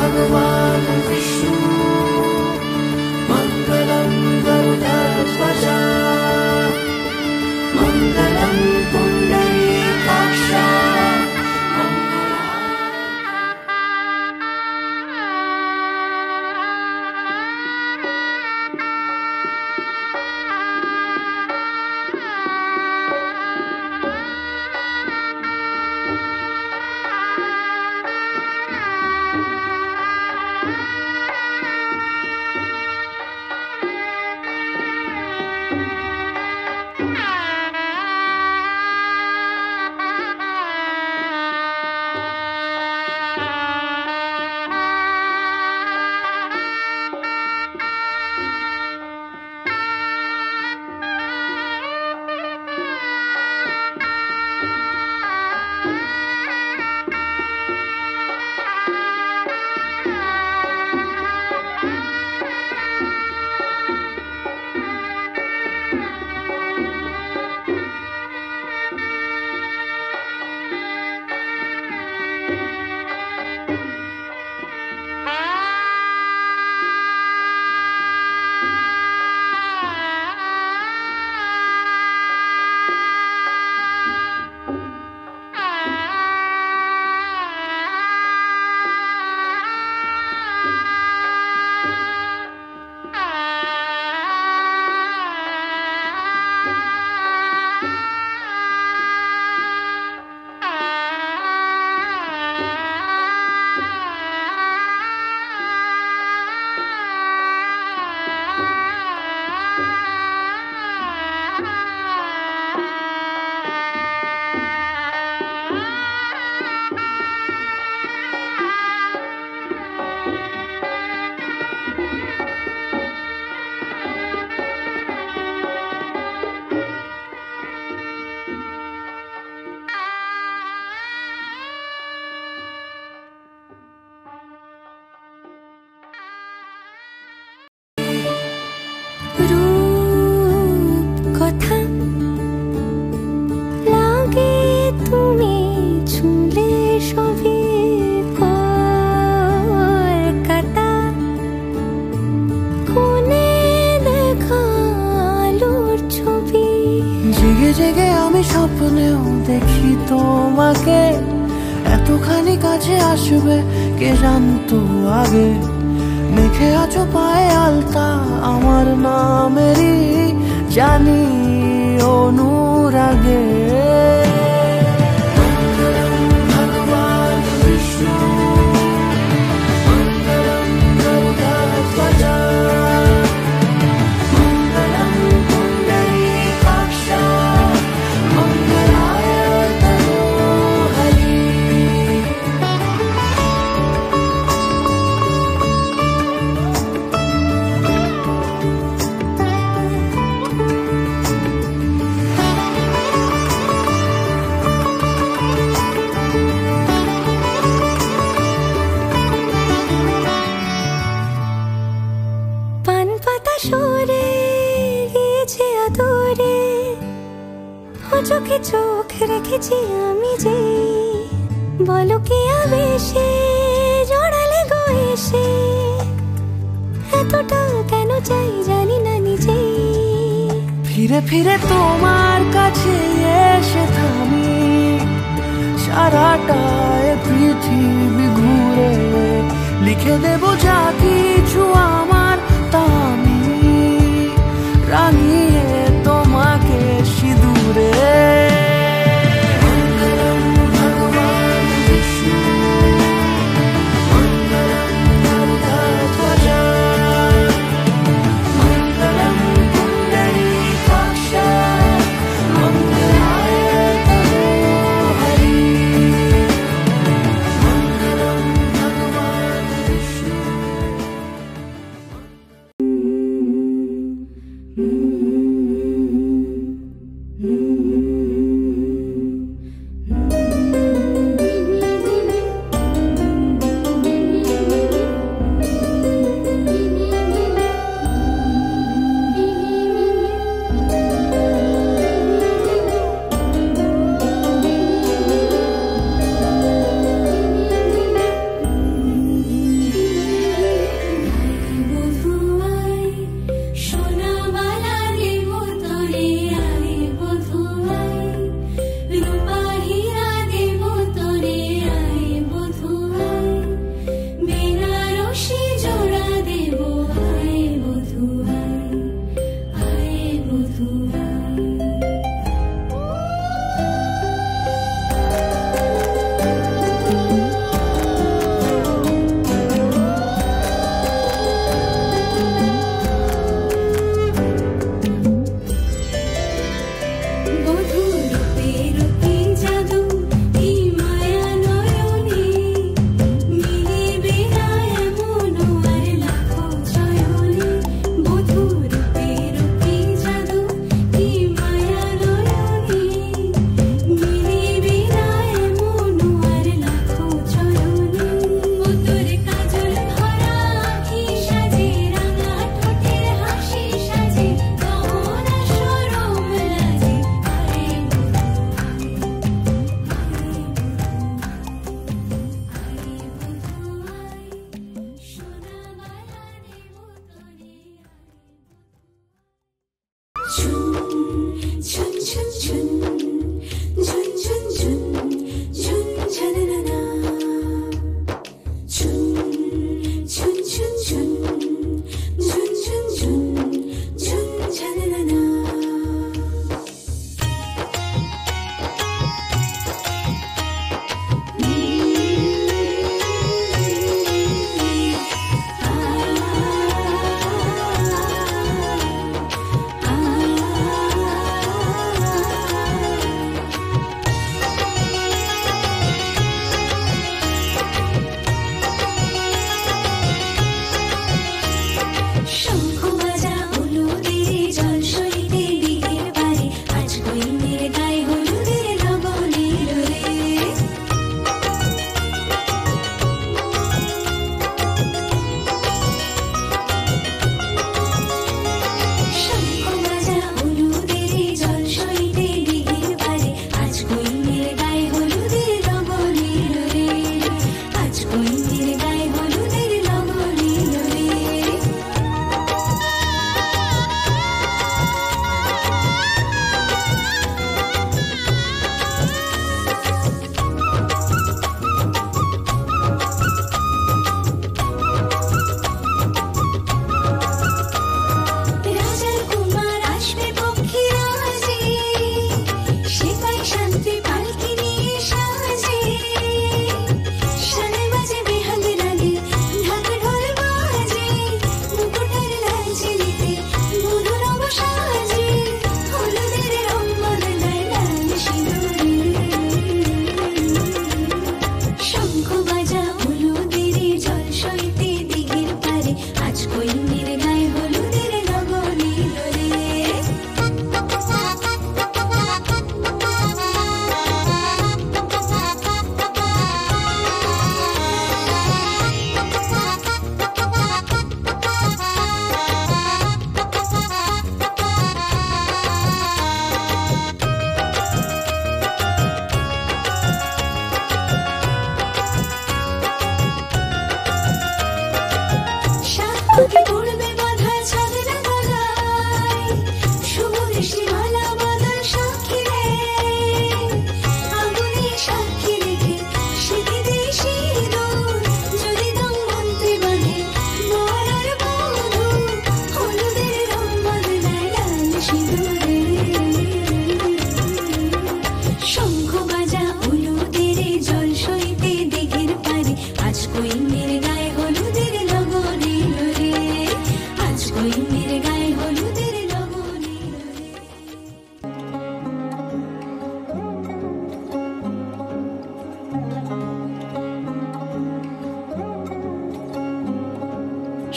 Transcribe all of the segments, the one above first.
भगवान् विष्णु मङ्गलं गरुडध्वज मङ्गलं पुण्डरीकाक्ष জেগে আমি স্বপ্নেও দেখি তোমাকে এতখানি কাছে আসবে কে জানতো আগে মেখে আছো পায়ে আলতা আমার নামেরই জানি অনুরাগে চোখে চোখ রেখেছি আমি যে বলো কি আবেশে জড়ালে গো এসে এতটা কেন চাই জানি না নিজে ফিরে ফিরে তোমার কাছে এসে থামি সারাটা পৃথিবী ঘুরে লিখে দেব যা কিছু আমার তা আমি রাঙিয়ে তোমাকে সিঁদুরে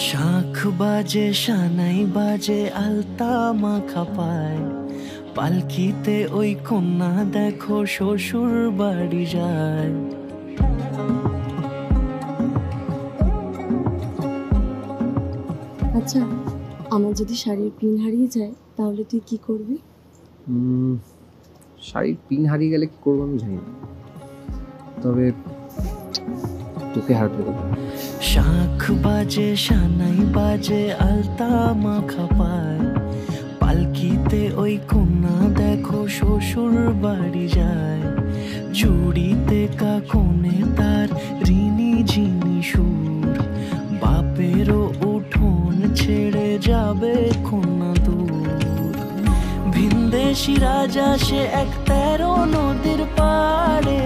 শাঁখ বাজে সানাই বাজে আলতা মাখা পায়, পালকিতে ওই কন্যা দেখো শ্বশুর বাড়ি যায়। আচ্ছা, আমার যদি শাড়ির পিন হারিয়ে যায় তাহলে তুই কি করবি? শাড়ির পিন হারিয়ে গেলে কি করবো আমি জানি না, তবে তোকে হারাতে দেবো। শাঁখ বাজে সানাই বাজে আলতা মাখা পায়, পালকিতে ওই কন্যা দেখো শ্বশুর বাড়ি যায়। জুড়িতে কাকনে তার ঋণী ঝিনি সুর, বাপেরও উঠোন ছেড়ে যাবে কন্যা দূর। ভিনদেশি রাজা সে এক 13 নদীর পাড়ে,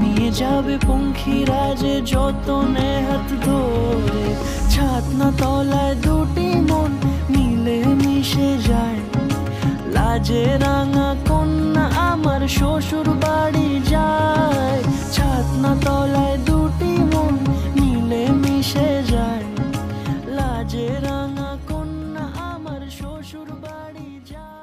নিয়ে যাবে পঙ্খিরাজে যতনে হাত ধরে। ছাতনা তলায় দুটি মন মিলে মিশে যায়, লাজে রাঙা কন্যা আমার শ্বশুর বাড়ি যায়। ছাতনা তলায় দুটি মন মিলে মিশে যায়, লাজে রাঙা কন্যা আমার শ্বশুর বাড়ি যায়।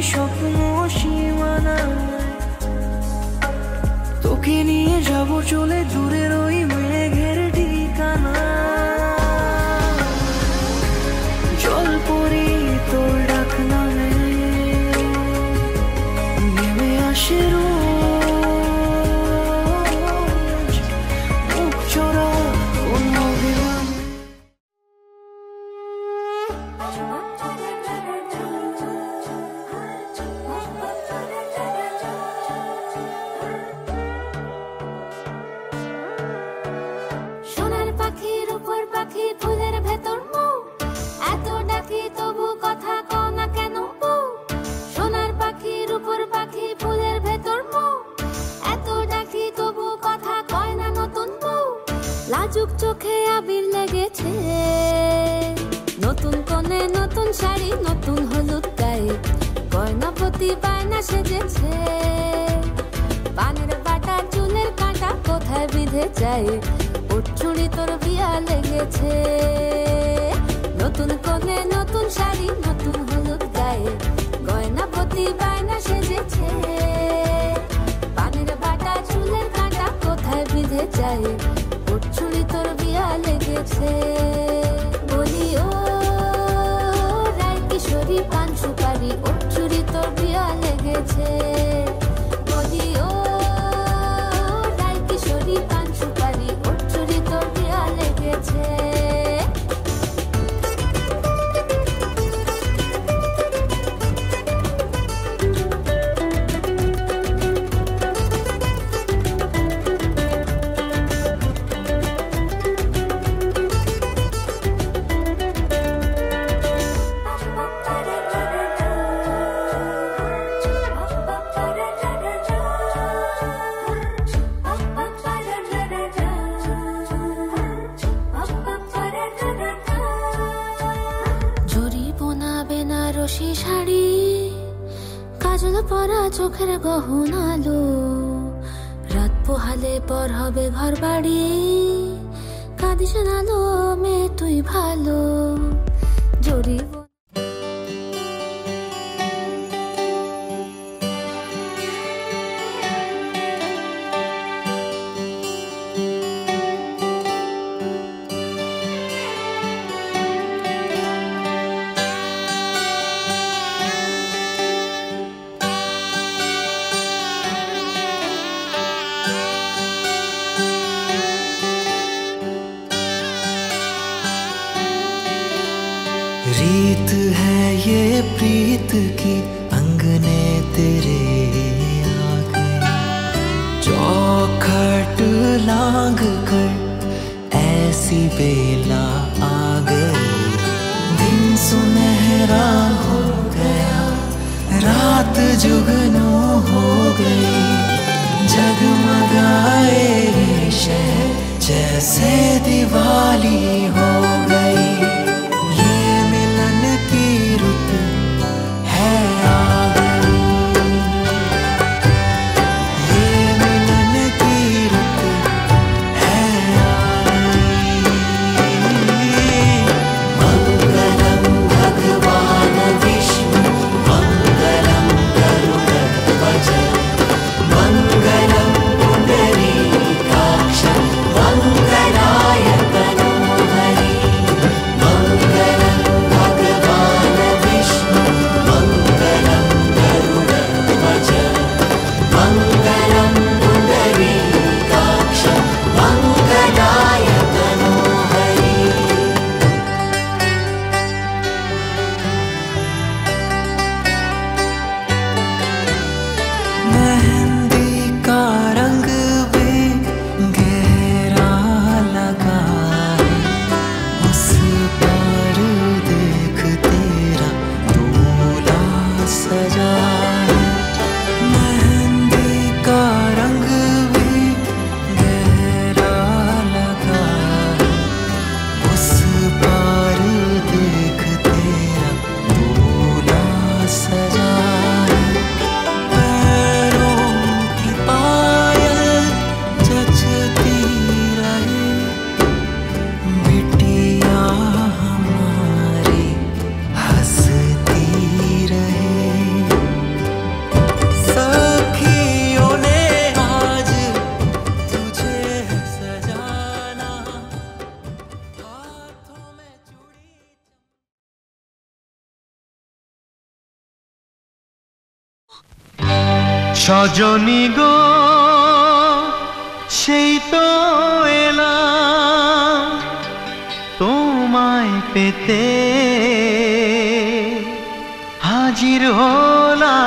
স্বপ্ন সীমানায় তোকে নিয়ে যাব চলে দূরের ওই মেঘের ঠিকানা জল পরি তোর ডাক নামে নেমে আসে রোজ মুখ চোরা কোন অভিমানে সোনার পাখির উপর পাখি ফুলের ভেতর মৌ এত ডাকি তবু কথা কও না কেন বউ সোনার পাখির উপর পাখি ফুলের ভেতর মৌ এত ডাকি তবু কথা কয় না নতুন বউ লাজুক চোখে আবির লেগেছে নতুন কোণে নতুন শাড়ি নতুন হলুদ গায়ে গয়নাপতি বায়না সেজেছে পানের বাটা চুলের কাঁটা কোথায় বিঁধে যায় চুড়ি তোর বিয়া লেগেছে নতুন কোণে নতুন শাড়ি নতুন হলুদ গায়ে গয়নাপতি বায়না সেজেছে পানের বাটা চুলের কাঁটা কোথায় বিঁধে যায় চুড়ি তোর বিয়া লেগেছে বলি ও রায় কিশোরী পান সুপারি চুড়ি তোর বিয়া লেগেছে বলি ও রায় কিশোরী পান সুপারি চুড়ি তোর বিয়া লেগেছে বেনারসি শাড়ি কাজল পরা চোখের গহনালো রাত পোহালে পর হবে ঘর বাড়ি কাঁদিস না লো মেয়ে তুই ভালো জড়ি रीत है ये प्रीत की अंगने तेरे आ गई चौखट लांग कर ऐसी बेला आ गई दिन सुनहरा हो गया रात जुगनू हो गई जगमगाए ये शहर जैसे दिवाली हो गई मंगलम पुंडरीकाक्ष मंगलाय तनोहरे সজনী গো সেই তো এলাম তোমায় পেতে হাজির হলাম।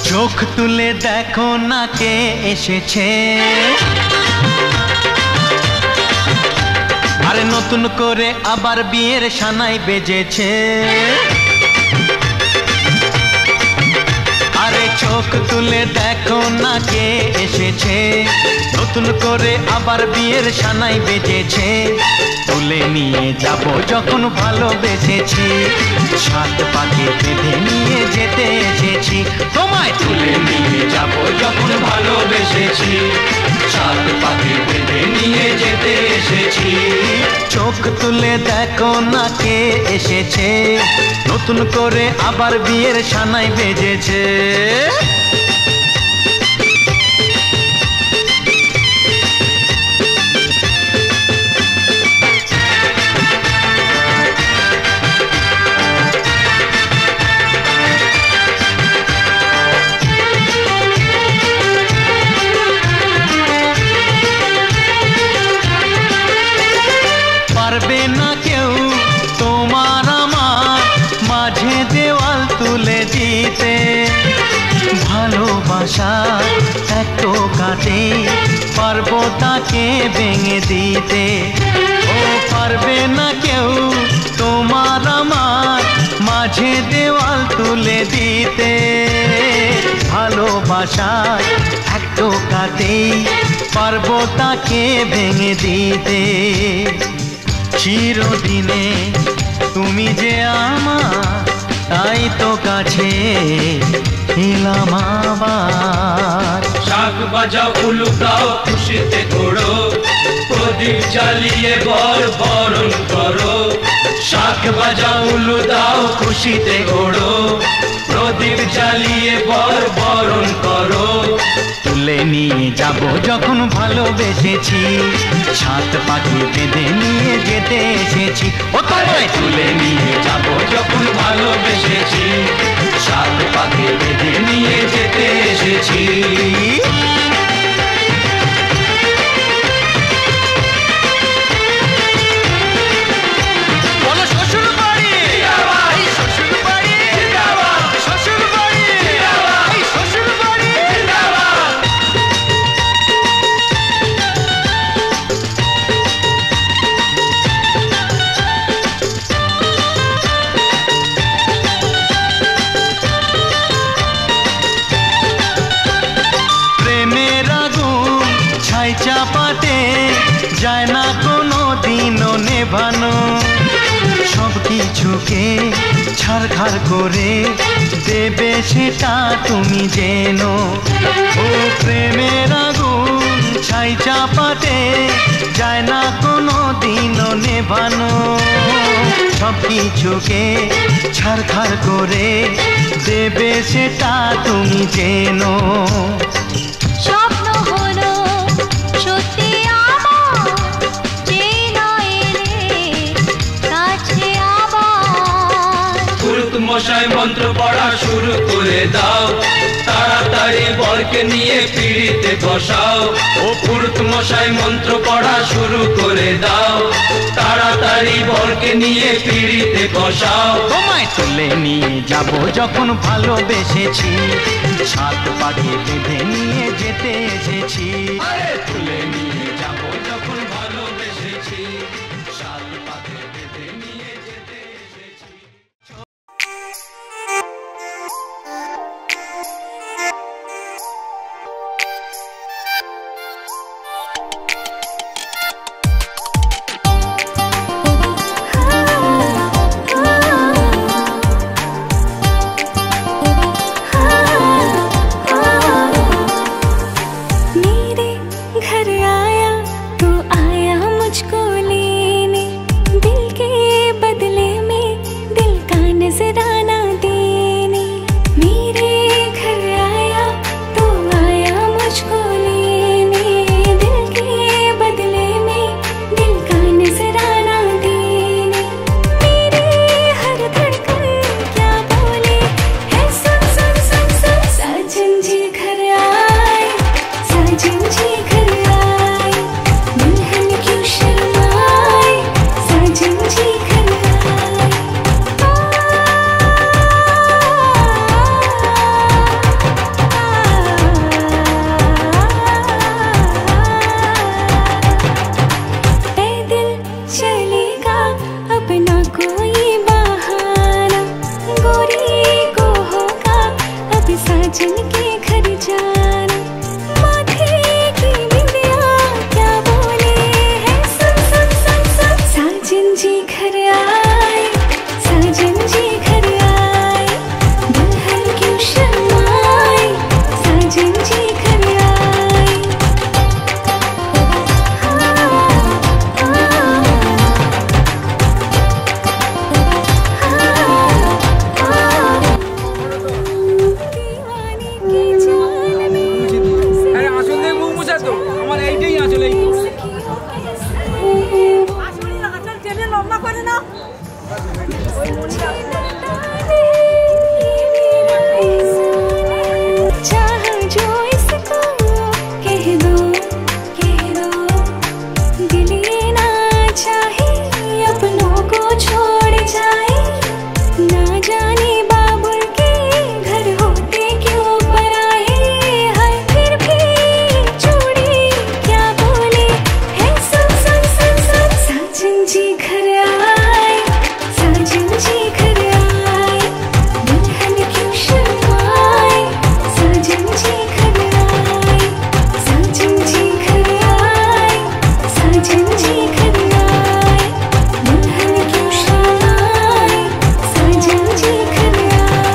চোখ তুলে দেখো না কে এসেছে, আরে নতুন করে আবার বিয়ের সানাই বেজেছে। আরে চোখ তুলে দেখো না কে এসেছে, নতুন করে আবার বিয়ের সানাই বেজেছে। তুলে নিয়ে যাব যখন ভালোবেসেছি, সাত পাকে বেঁধে নিয়ে যেতে এসেছি। তোমায় তুলে নিয়ে যাব যখন ভালোবেসেছি, সাত পাকে বেঁধে নিয়ে যেতে এসেছি। চোখ তুলে দেখো না কে এসেছে, নতুন করে আবার বিয়ের সানাই বেজেছে। পারবে না কেউ তোমার আমার মাঝে দেওয়াল তুলে দিতে, ভালোবাসা এত কাটে পারবো তাকে ভেঙে দিতে। ও পারবে না কেউ তোমার আমার মাঝে দেওয়াল তুলে দিতে, ভালোবাসা এত কাটে পারবো তাকে ভেঙে দিতে। চিরদিনে তুমি যে আমার, তাই তো কাছে এলাম আবার। শাক বাজাও উলু গাও খুশিতে ঘোড়ো, প্রদীপ জ্বালিয়ে বর বরণ করো। শাক বাজাও উলু দাও খুশিতে ঘোড়ো, প্রদীপ জ্বালিয়ে বর বরণ করো। তুলে নিয়ে যাব যখন ভালোবেসেছি, সাত পাখি বেঁধে নিয়ে যেতে এসেছি। ও তোমায় তুলে নিয়ে যাব যখন ভালোবেসেছি, সাত পাখি বেঁধে নিয়ে যেতে এসেছি। চাপাতে যায় না কোনো দিনও নেভানো, সব কিছুকে ছারখার করে দেবে সেটা তুমি জেনো। ও প্রেমের আগুন ছাই চাপাতে যায় না কোনো দিনও নেভানো, সব কিছুকে ছারখার করে দেবে সেটা তুমি জেনো। স্বপ্ন হলো সত্যি আমার, যে নয় রে কাছে আবার। পুরুত মশাই মন্ত্র পড়া শুরু করে দাও, তাড়াতাড়ি বরকে নিয়ে পিড়িতে বসাও। ও পুরুত মশাই মন্ত্র পড়া শুরু করে দাও, তাড়াতাড়ি বরকে নিয়ে পিড়িতে বসাও। তোমায় তুলে নিয়ে যাব যখন ভালোবেসেছি, সাত পাখি বেঁধে নিয়ে যেতে এসেছি। তুলে নিয়ে যাব যখন ভালোবেসেছি, সাত পাখি বেঁধে নিয়ে যেতে এসেছি। मेरे घर जाने बाबुल के घर होते क्यों पराए हैं, फिर भी चूड़ी क्या बोले है सुन सुन सुन सुन। साजन जी घर आए, साजन जी घर आए, दुल्हन क्यों शर्माए, साजन जी घर आए, साजन जी घर आए, साजन जी घर आए, दुल्हन क्यों शर्माए, साजन जी घर आए।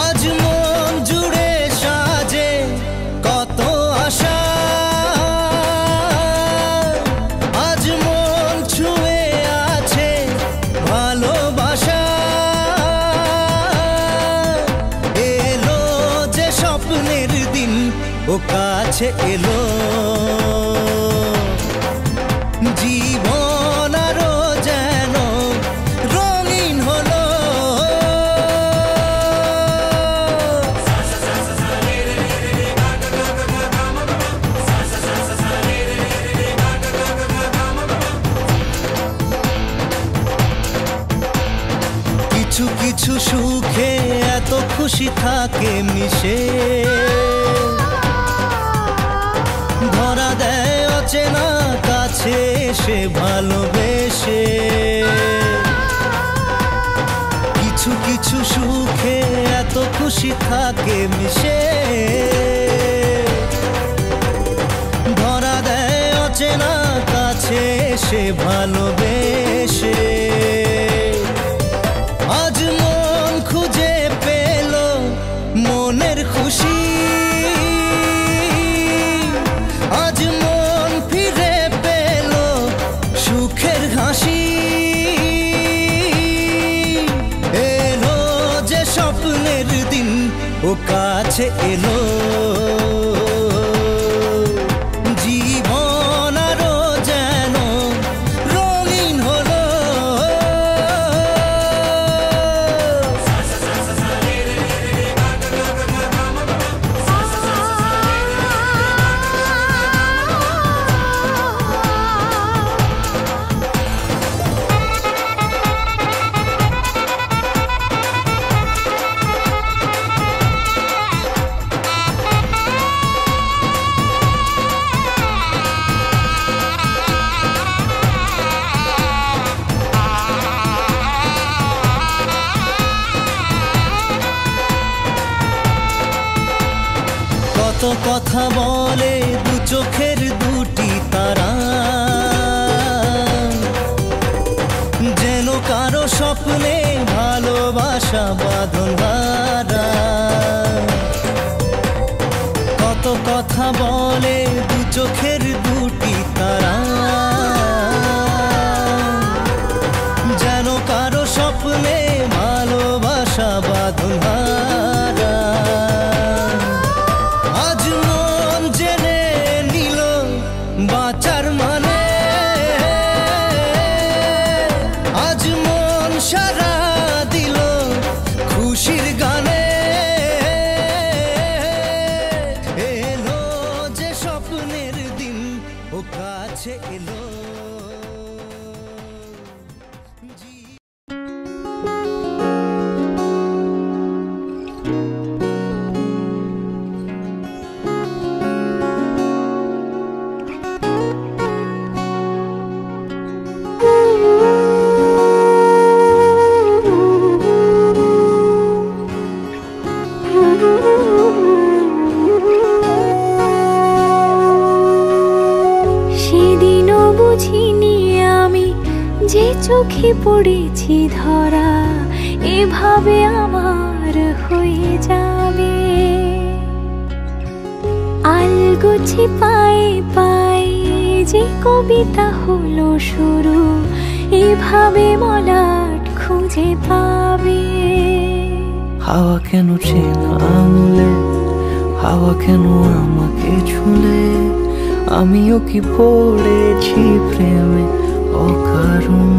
আজ মন জুড়ে সাজে কত আশা, আজ মন ছুঁয়ে আছে ভালোবাসা, এলো যে স্বপ্নের দিন ও কাছে এলো, জীবন আরো যেন রঙিন হলো। কিছু কিছু সুখে এত খুশি থাকে মিশে, ধরা দেয় অচেনা কাছে এসে ভালোবেসে। কিছু কিছু সুখে এত খুশি থাকে মিশে, ধরা দেয় অচেনা কাছে এসে ভালোবেসে। আজ মন খুঁজে পেল মনের খুশি, আজ মন ফিরে পেল সুখের হাসি, এলো যে স্বপ্নের দিন ও কাছে এলো, জীবন আরো যেন রঙিন হলো। কত কথা বলে দু চোখের দুটি তারা, যেন কারো স্বপ্নে ভালোবাসা বাঁধন হারা। কত কথা বলে দু চোখের দুটি তারা, যেন কারো স্বপ্নে ভালোবাসা বাঁধন হারা। আজ মন জেনে নিল বাঁচার মানে, আজ মন সারা দিল খুশির গানে, এলো যে স্বপ্নের দিন ও কাছে এলো। সেদিনও বুঝিনি আমি যে চোখে পড়েছি ধরা, এভাবে আমার হয়ে যাবে। আলগোছে পায়ে পায়ে যে কবিতা হলো শুরু, এভাবে মলাট খুঁজে পাবে। হাওয়া কেন চেনা আঙুলে, হাওয়া কেন আমাকে ছুলে, আমিও কি পড়েছি প্রেমে অকারণ।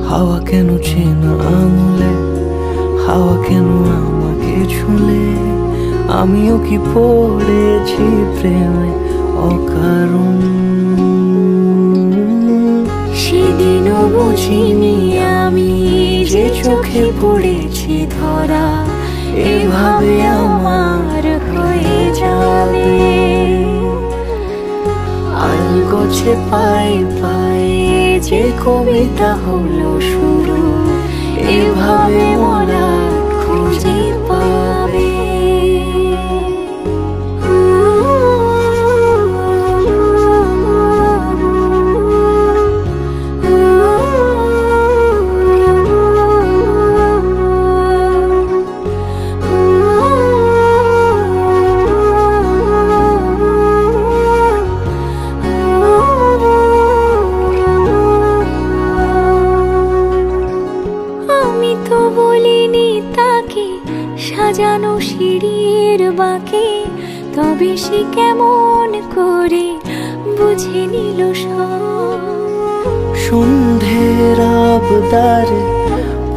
হাওয়া কেন চেনা আঙুলে, হাওয়া কেন আমাকে ছুলে, আমিও কি পড়েছি প্রেমে অকারণ। সেদিনও বুঝিনি আমি যে চোখে পড়েছি ধরা, এভাবে আমার হয়ে যাবে। আলগোছে পায়ে পায়ে যে কবিতা হলো শুরু, এভাবে মোরা খুঁজে পাবে। সাজানো সিঁড়ির বাঁকে, তবে সে কেমন করে বুঝে নিল সব। সন্ধ্যের আবদারে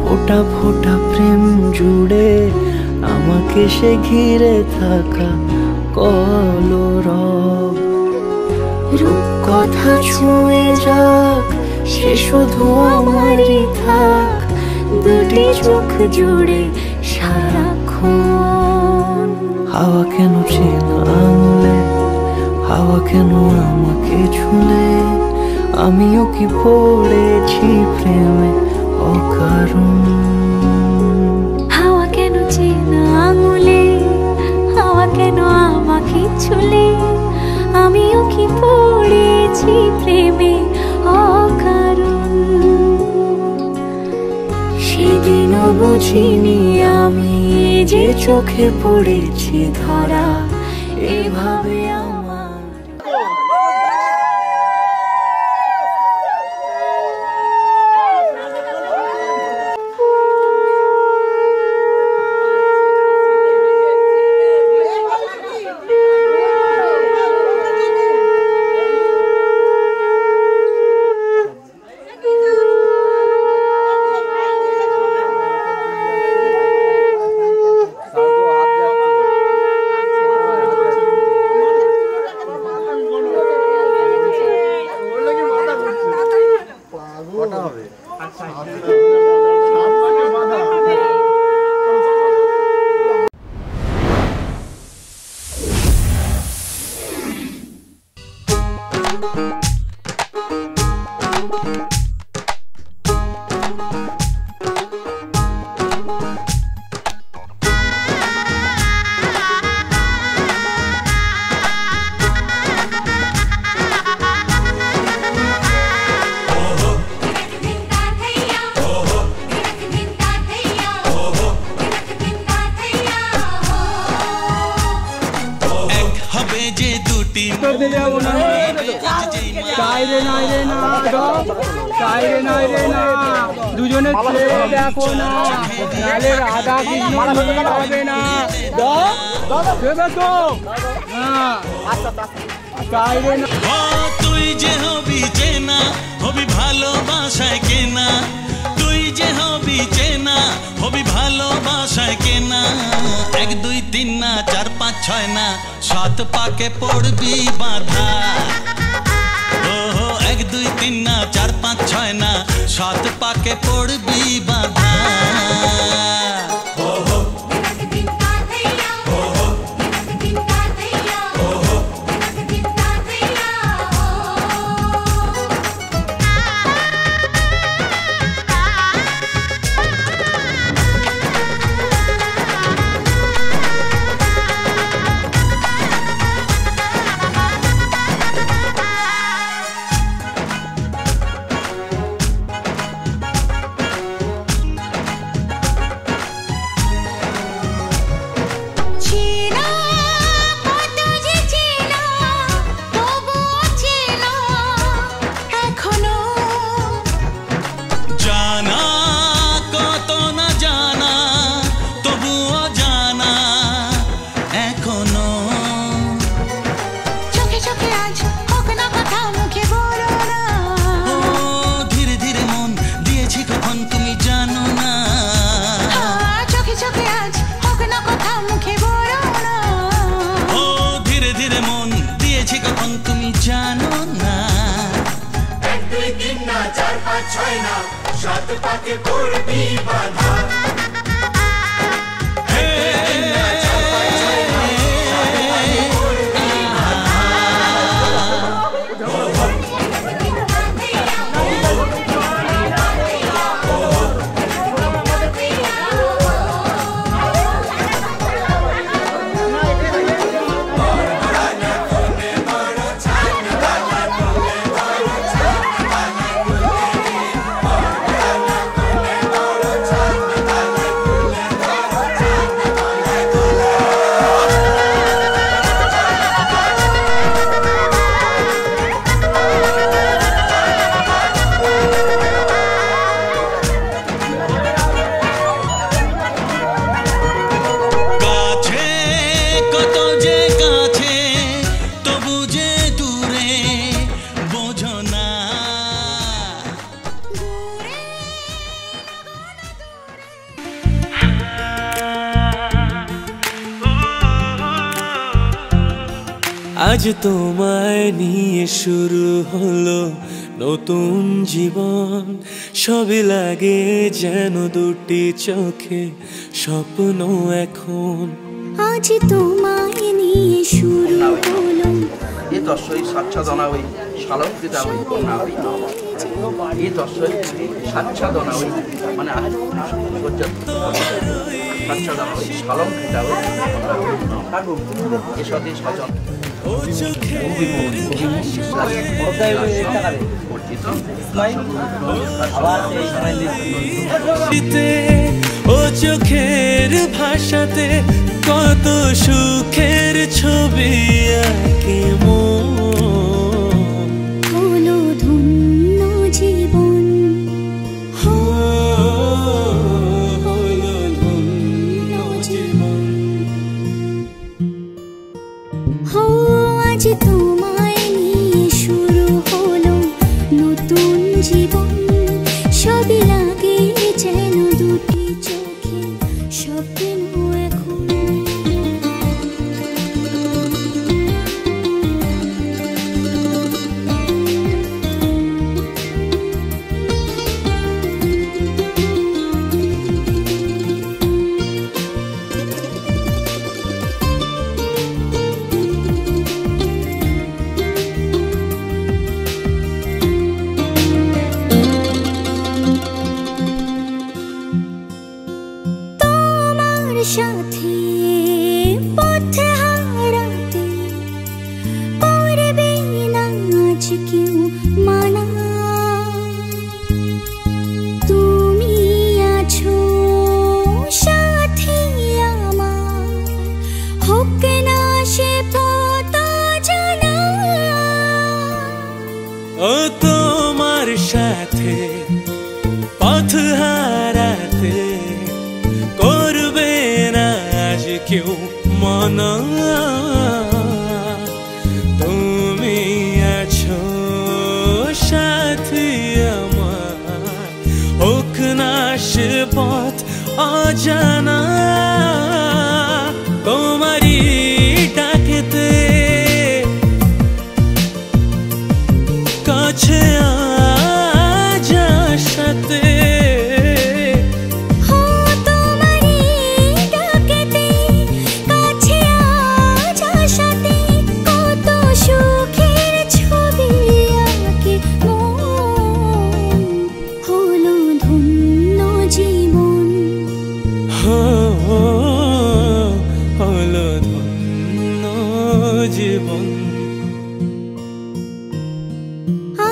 ফোটা ফোটা প্রেম জুড়ে, আমাকে সে ঘিরে থাকা কলরব। রূপকথা ছুঁয়ে যাক, সে শুধু আমারই থাক, দুটি চোখ জুড়ে সারাক্ষণ। হাওয়া কেন চেনা আঙুলে, হাওয়া কেন আমাকে ছুলে, আমিও কি পড়েছি প্রেমে অকারণ। হাওয়া কেন চেনা আঙুলে, হাওয়া কেন আমাকে ছুলে, আমিও কি পড়েছি প্রেমে অকারণ। সেদিনও বুঝিনি আমি যে চোখে পড়েছি ধরা, এভাবে আমার। দুজনে দেখো না, নালে রাধা কৃষ্ণ হবে না। তুই যে হবি চেনা, হবি ভালোবাসায় কেনা, তুই যে হবি চেনা, হবি ভালোবাসায় কেনা। 1 2 3 না 4 5 6 না 7 পাকে পড়বি বাঁধা। 1 2 3 না 4 5 6 না 7 পাকে পড়বি বাঁধা। না 4 5 6 না 7 পাকে পড়বি বাধা আজ তোমায় নিয়ে শুরু হলো নতুন জীবন সবে লাগে যেন দুটি চোখে স্বপ্ন এখন আজ তোমায় নিয়ে শুরু হলো এই দর্শই স্বাচ্ছাদনা ওই শালঙ্কৃতা ওই কন্যা ওই এই দর্শই স্বাচ্ছাদনা ওই মানে স্বাচ্ছাদনা ওই শালঙ্কৃতা ওই এসতে স্বজন ও চোখের ভাষাতে কত সুখের ছবি আঁকে হলো ধন্য জীবন হলো ধন্য জীবন আজ তোমায় নিয়ে শুরু হলো নতুন জীবন সবই লাগে যেন দুটি চোখে স্বপ্ন এখন সাথে পথ হারাতে পারবে না আজ কেউ মানা তুমি আছো সাথী আমার হোক না সে পথ জানা ও তোমার সাথে পথ হারাতে করবে না আজ কেউ মনা তুমি আছো সাথী আমার হোক না সে পথ অজানা তোমারই ডাকেতে কাছে আজ সাথে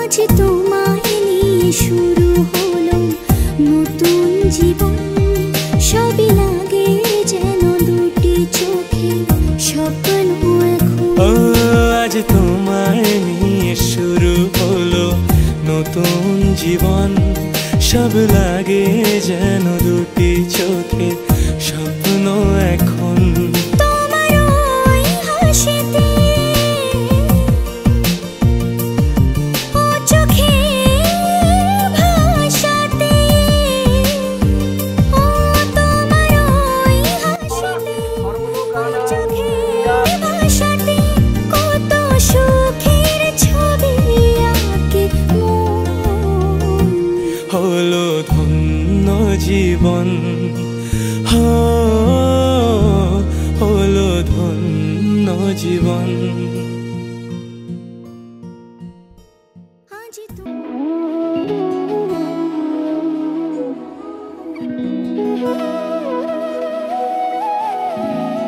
আজ তোমায় নিয়ে শুরু হলো নতুন জীবন সবই লাগে যেন দুটি চোখে স্বপ্ন এখন আজ তোমায় নিয়ে শুরু হলো নতুন জীবন সব লাগে যেন দুটি চোখে স্বপ্ন এখন কত সুখের ছবি আঁকে জীবন হলো ধন্য জীবন।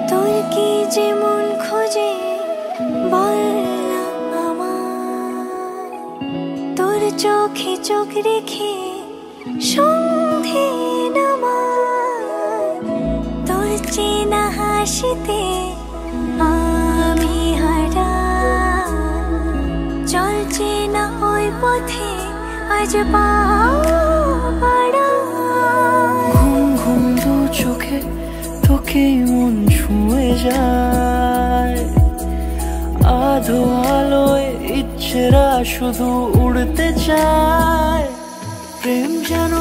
তোর কি যেমন খোঁজে বল না আমার, তোর চোখে চোখ রেখে সন্ধে নামার, তোর চেনা হাসিতে আমি হারা, চল চেনা ওই পথে আজ পাড়া। ঘুম ঘুম দু চোখে তোকে মন ছুঁয়ে যায়, আধো আলোয় ইচ্ছেরা শুধু উড়তে চায়, প্রেম যেন